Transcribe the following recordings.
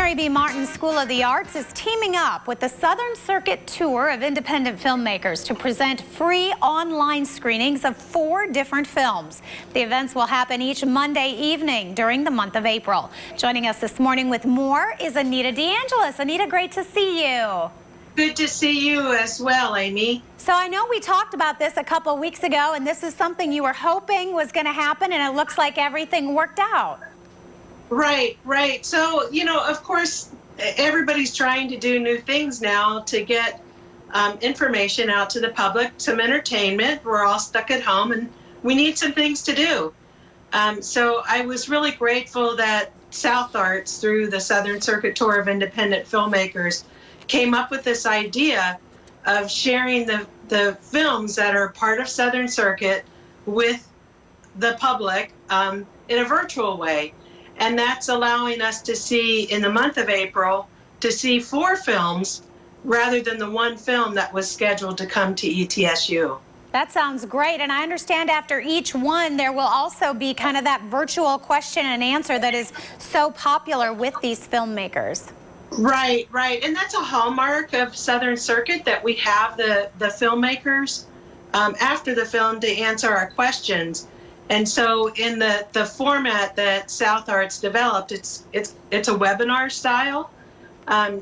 Mary B. Martin School of the Arts is teaming up with the Southern Circuit Tour of Independent Filmmakers to present free online screenings of 4 different films. The events will happen each Monday evening during the month of April. Joining us this morning with more is Anita D'Angelis. Anita, great to see you. Good to see you as well, Amy. So I know we talked about this a couple of weeks ago, and this is something you were hoping was going to happen, and it looks like everything worked out. Right. So, of course, everybody's trying to do new things now to get information out to the public, some entertainment. We're all stuck at home, and we need some things to do. So I was really grateful that South Arts, through the Southern Circuit Tour of Independent Filmmakers, came up with this idea of sharing the films that are part of Southern Circuit with the public in a virtual way. And that's allowing us to see, in the month of April, to see 4 films rather than the 1 film that was scheduled to come to ETSU. That sounds great. And I understand after each one, there will also be kind of that virtual question and answer that is so popular with these filmmakers. Right. And that's a hallmark of Southern Circuit, that we have the filmmakers after the film to answer our questions. And so in the format that South Arts developed, it's a webinar style.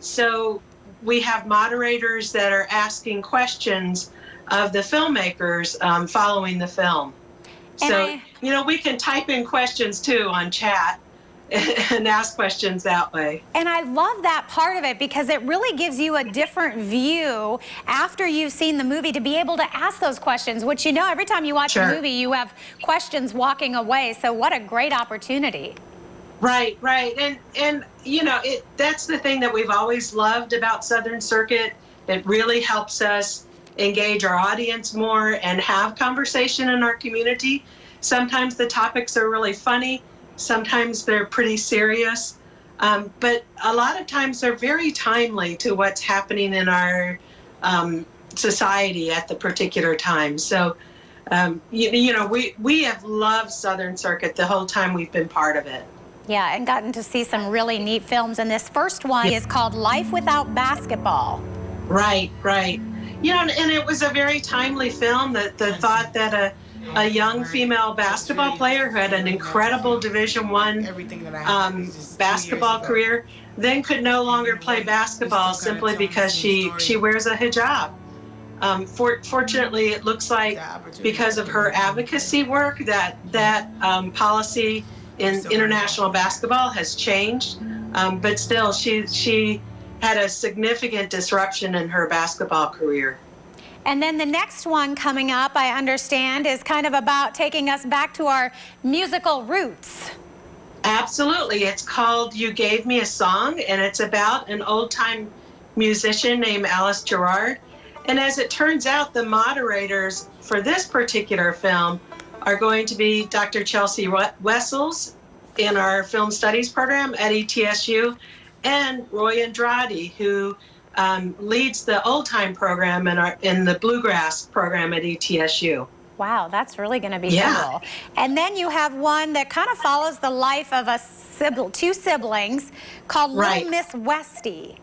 So we have moderators that are asking questions of the filmmakers following the film. And so, we can type in questions too on chat and ask questions that way. And I love that part of it, because it really gives you a different view after you've seen the movie to be able to ask those questions, which, every time you watch a movie, you have questions walking away. So what a great opportunity. Right. And that's the thing that we've always loved about Southern Circuit. It really helps us engage our audience more and have conversation in our community. Sometimes the topics are really funny. Sometimes they're pretty serious, but a lot of times they're very timely to what's happening in our society at the particular time. So, we have loved Southern Circuit the whole time we've been part of it. Yeah, and gotten to see some really neat films. And this first one is called Life Without Basketball. Right. And it was a very timely film. The thought that a young female basketball player who had an incredible Division I basketball career then could no longer play basketball simply because she wears a hijab. Fortunately, it looks like because of her advocacy work that policy in international basketball has changed. But still, she had a significant disruption in her basketball career. And then the next one coming up, I understand, is kind of about taking us back to our musical roots. Absolutely. It's called You Gave Me a Song, and it's about an old-time musician named Alice Gerard. And as it turns out, the moderators for this particular film are going to be Dr. Chelsea Wessels in our Film Studies program at ETSU, and Roy Andrade, who leads the old time program in the bluegrass program at ETSU. Wow, that's really going to be cool. And then you have one that kind of follows the life of two siblings called Little Miss Westie.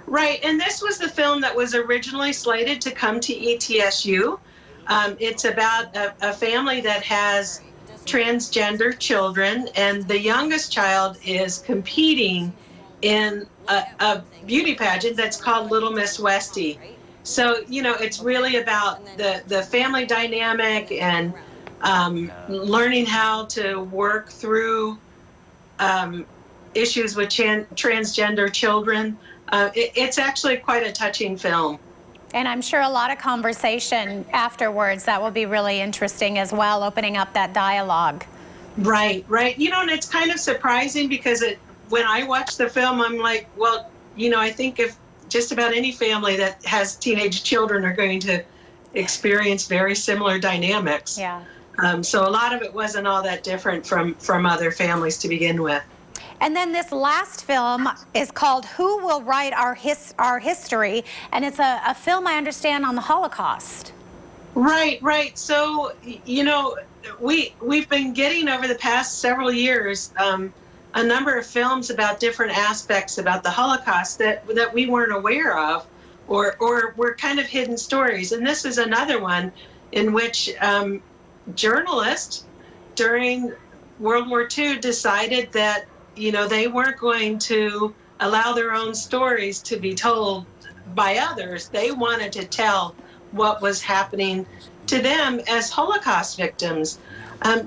Right, and this was the film that was originally slated to come to ETSU. It's about a family that has transgender children, and the youngest child is competing in a beauty pageant that's called Little Miss Westie. So, it's really about the family dynamic and learning how to work through issues with transgender children. It's actually quite a touching film. And I'm sure a lot of conversation afterwards that will be really interesting as well, opening up that dialogue. Right. And it's kind of surprising because when I watch the film, I'm like, well, I think if just about any family that has teenage children are going to experience very similar dynamics. Yeah. So a lot of it wasn't all that different from other families to begin with. And then this last film is called Who Will Write Our History? And it's a film, I understand, on the Holocaust. Right. So, we've been getting over the past several years a number of films about different aspects about the Holocaust that we weren't aware of, or were kind of hidden stories. And this is another one in which journalists during World War II decided that, you know, they weren't going to allow their own stories to be told by others. They wanted to tell what was happening to them as Holocaust victims.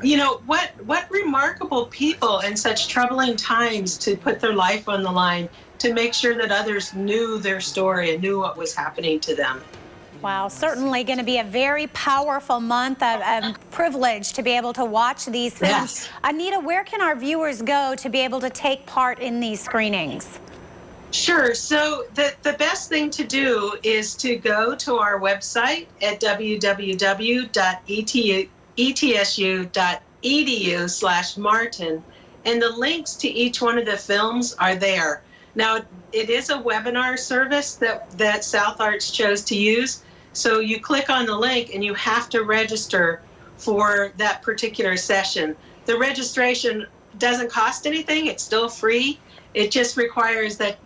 You know, what remarkable people in such troubling times to put their life on the line to make sure that others knew their story and knew what was happening to them. Wow, certainly going to be a very powerful month. A privilege to be able to watch these films. Yes. Anita, where can our viewers go to be able to take part in these screenings? Sure. So the best thing to do is to go to our website at www.etsu.edu/Martin, and the links to each one of the films are there. Now, it is a webinar service that South Arts chose to use. So you click on the link and you have to register for that particular session. The registration doesn't cost anything. It's still free. It just requires that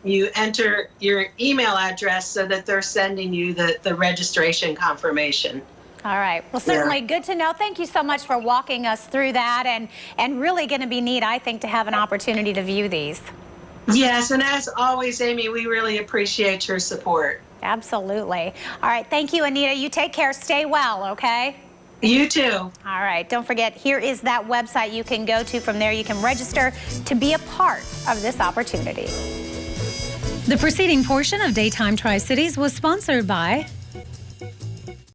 you enter your email address so that they're sending you the registration confirmation. All right. Well, certainly good to know. Thank you so much for walking us through that, and really going to be neat, I think, to have an opportunity to view these. Yes, and as always, Amy, we really appreciate your support. Absolutely. All right. Thank you, Anita. You take care. Stay well, okay? You too. All right. Don't forget, here is that website you can go to. From there, you can register to be a part of this opportunity. The preceding portion of Daytime Tri-Cities was sponsored by